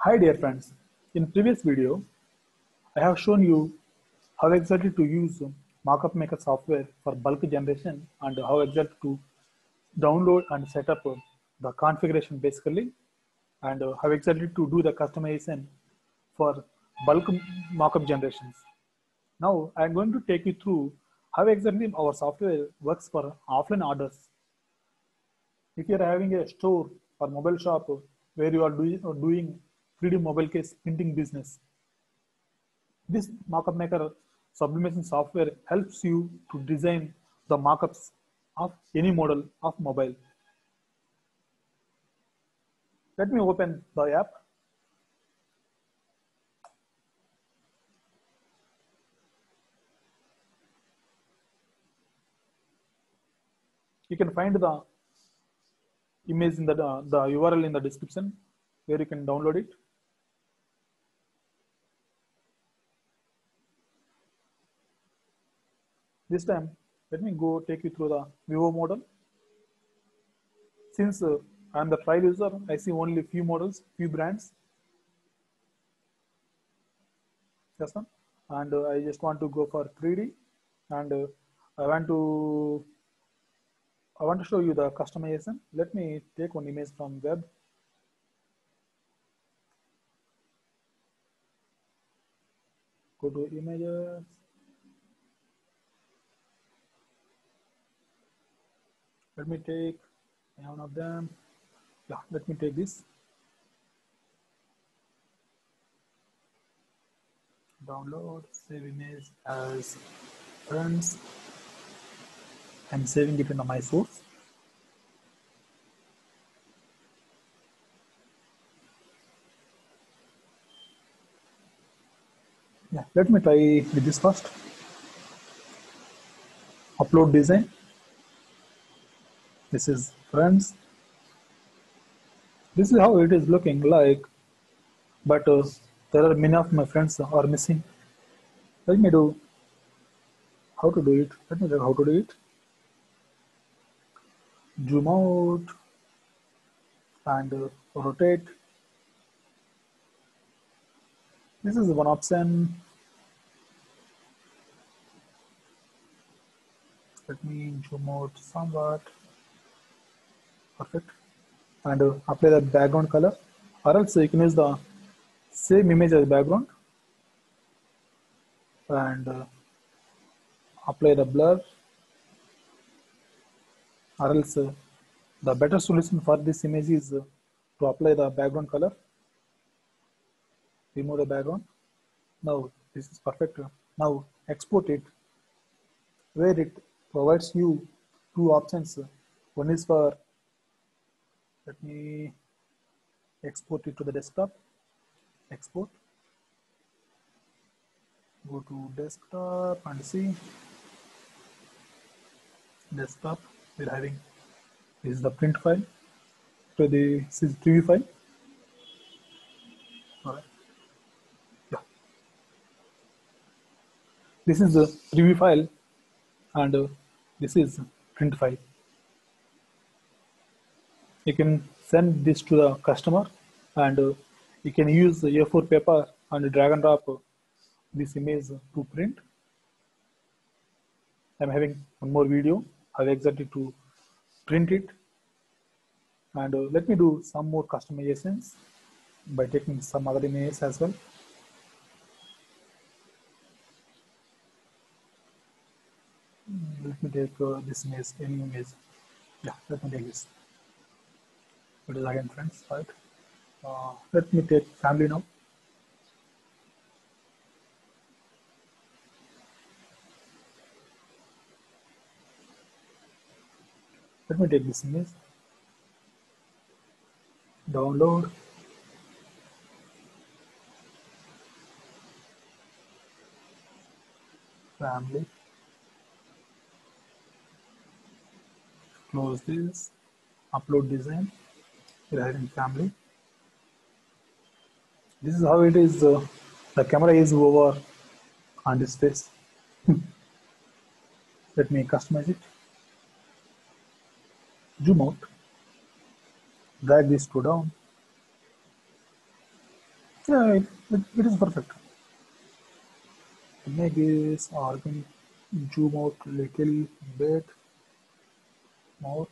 Hi dear friends, in previous video I have shown you how exactly to use Markup Maker software for bulk generation and how exactly to download and set up the configuration basically and how exactly to do the customization for bulk markup generations. Now I am going to take you through how exactly our software works for offline orders. If you are having a store or mobile shop where you are doing 3D mobile case printing business, this markup maker sublimation software helps you to design the markups of any model of mobile. Let me open the app. You can find the image in the URL in the description where you can download it. This time, let me go take you through the Vivo model. Since I am the trial user, I see only few models, few brands. Yes, ma'am. And I just want to go for 3D, and I want to show you the customization. Let me take one image from web. Go to images. Let me take one of them. Yeah, let me take this. Download, save image as friends. I'm saving it in my source. Yeah, let me try with this first. Upload design. This is friends. This is how it is looking like, but there are many of my friends are missing. Let me do how to do it. Let me try how to do it. Zoom out and rotate. This is one option. Let me zoom out somewhat. Perfect. And apply the background color, or else you can use the same image as background and apply the blur, or else the better solution for this image is to apply the background color. Remove the background. Now this is perfect. Now export it, where it provides you two options. One is for, let me export it to the desktop. Export. Go to desktop and see. Desktop. We're having, this is the print file. So this is preview file. All right. Yeah. This is the preview file, and this is print file. You can send this to the customer, and you can use the A4 paper and drag and drop this image to print. I'm having one more video how exactly to print it, and let me do some more customizations by taking some other images as well. Let me take this image, any image. Yeah, let me take this. It is again friends, right? Let me take family now. Let me take this image. Download. Family. Close this. Upload design. We're having family. This is how it is. The camera is over on this face. Let me customize it. Zoom out. Drag this to down. Yeah, it is perfect. Maybe or can zoom out little bit more.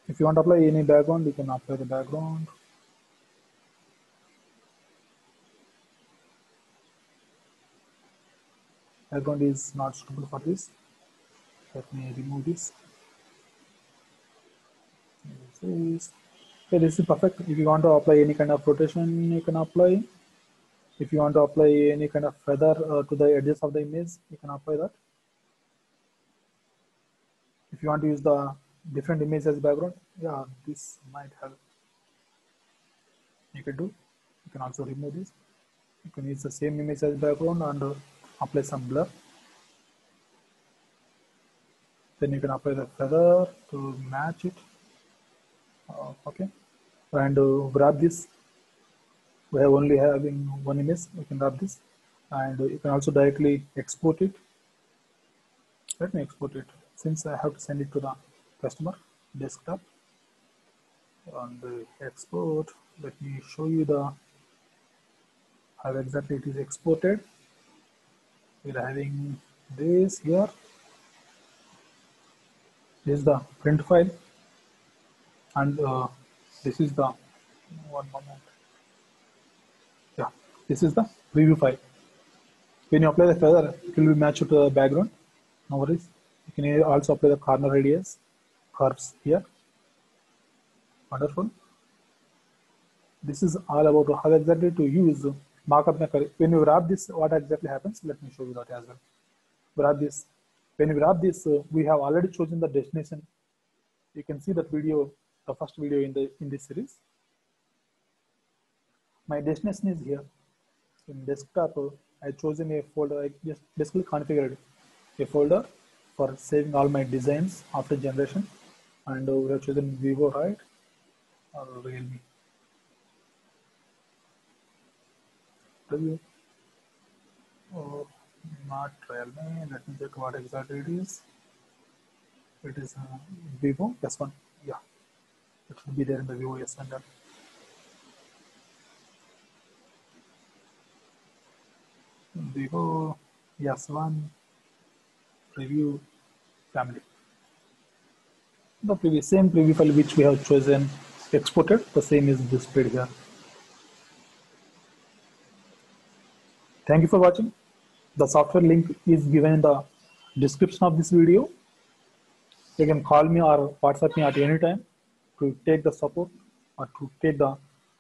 If you want to apply any background, you can apply the background. Background is not suitable for this. Let me remove this. Okay, this is perfect. If you want to apply any kind of rotation, you can apply. If you want to apply any kind of feather to the edges of the image, you can apply that. If you want to use the different image as background, yeah, this might help. You can do. You can also remove this. You can use the same image as background and apply some blur. Then you can apply the feather to match it. Okay, and grab this. We have only having one image. We can grab this, and you can also directly export it. Let me export it since I have to send it to the customer desktop. On the export, let me show you the how exactly it is exported. We're having this here. This is the print file, and this is the one moment. Yeah, this is the preview file. When you apply the feather, it will be matched to the background. No worries. You can also apply the corner radius curves here. Wonderful. This is all about how exactly to use markup maker. When you wrap this, what exactly happens? Let me show you that as well. Wrap this. When you wrap this, we have already chosen the destination. You can see that video, the first video in this series. My destination is here. In desktop, I chosen a folder. I just basically configured a folder for saving all my designs after generation, and we have chosen Vivo, right, or Realme. Oh, not Realme. Let me check what exactly it is. It is Vivo S1. Yeah, it should be there in the Vivo S1. Vivo S1 preview family. The same preview file which we have chosen exported, the same is displayed here. Thank you for watching. The software link is given in the description of this video. You can call me or WhatsApp me at any time to take the support or to take the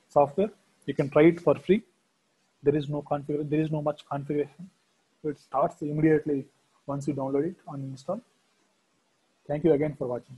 software. You can try it for free. There is no configuration. There is no much configuration. So it starts immediately once you download it and install. Thank you again for watching.